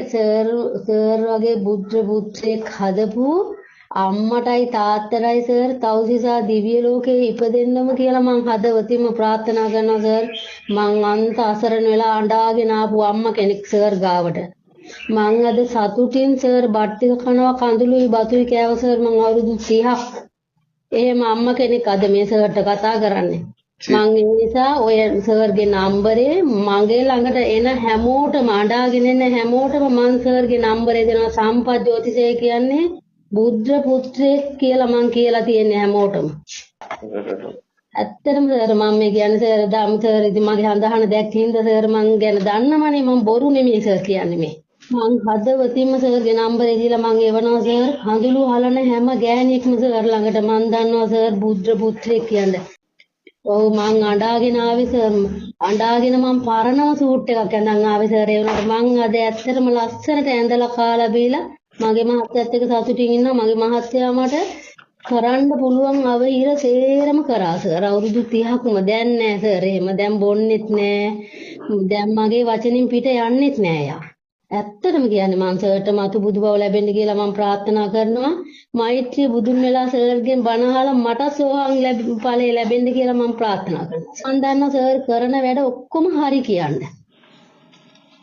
Sir වගේ බුද්ධ පුත්‍රයෙක් හදපු අම්මටයි තාත්තටයි sir තවුසිසා දිව්‍ය ලෝකේ ඉපදෙන්නම කියලා මං හදවතින්ම ප්‍රාර්ථනා කරනවා සර්. මං අන්ත අසරණ වෙලා අඬාගෙන ආපු අම්මා කෙනෙක් සර් ගාවට. මං අද සතුටින් සර් බත් ටික කනවා කඳුළුයි බතුයි කෑව සර් මං අවුරුදු 30ක්. එහෙම අම්මා කෙනෙක් අද මේ සර්ට කතා කරන්නේ. මං ඒ නිසා ඔය සර්ගේ නම්බරේ මගේ ළඟට එන හැමෝටම අඬාගෙන එන හැමෝටම මං සර්ගේ නම්බරේ දෙනවා. සම්පත් ජෝතිෂය කියන්නේ බුද්ධ පුත්‍රයෙක් කියලා මං කියලා තියෙන්නේ හැමෝටම. ඇත්තටම සර් මම මේ කියන්නේ සර් දාම් සර් ඉතින් මගේ හඳහන දැක්කින්ද සර් මං ගැන දන්නවනේ මං බොරු නෙමෙයි සර් කියන්නේ මේ. මං හදවතින්ම සර්ගේ නම්බරේ දීලා මං එවනවා සර්. හඳුළු හලන හැම ගෑණියෙක්ම සර් ළඟට මං දන්නවා සර් බුද්ධ පුත්‍රයෙක් කියන්නේ. ඔව් මං අඬාගෙන ආවේ සර්. අඬාගෙන මං පරණම සූට් එකක් ඇඳන් ආවේ සර්. ඒ වුණාට මං අද ඇත්තටම ලස්සනට ඇඳලා කාලා බීලා මගේ මහත්තයත් එක්ක සතුටින් ඉන්නවා. මගේ මහත්තයා මට කරන්න පුළුවන් අවහිර සේරම කරා සර්. අවුරුදු 30ක්ම දැන් නෑ සර්. එහෙම දැන් බොන්නෙත් නෑ. දැන් මගේ වචනින් පිට යන්නෙත් නෑ යා. ඇත්තටම කියන්නේ මං සර්ට මතු බුදු බව ලැබෙන්න කියලා මං ප්‍රාර්ථනා කරනවා. මෛත්‍රී බුදුන් වෙලා සර්ගෙන් බණ අහලා මට සෝවාන් ඵලය ලැබෙන්න කියලා මං ප්‍රාර්ථනා කරනවා. මං දන්නවා සර් කරන වැඩ ඔක්කොම හරි කියන්නේ.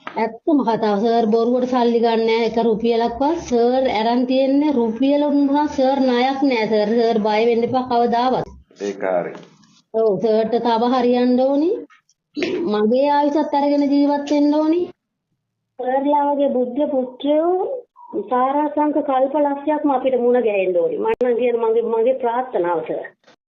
ඇත්තම කතාව සර් බොරුවට සල්ලි ගන්න නෑ එක රුපියලක්වත්. සර් අරන් තියන්නේ රුපියල උන්හා සර් ණයක් නෑ සර්. සර් බය වෙන්න එපා කවදාවත්. ඒක හරි. ඔව් සර්ට තව හරියන්න ඕනි. මගේ ආයුෂත් අරගෙන ජීවත් වෙන්න ඕනි. සර්ලා වගේ බුද්ධ පුත්‍රයෝ සාරාංශක කල්ප ලක්ෂයක්ම අපිට මුණ ගැහෙන්න ඕනි. මම නම් කියන මගේ ප්‍රාර්ථනාව සර්.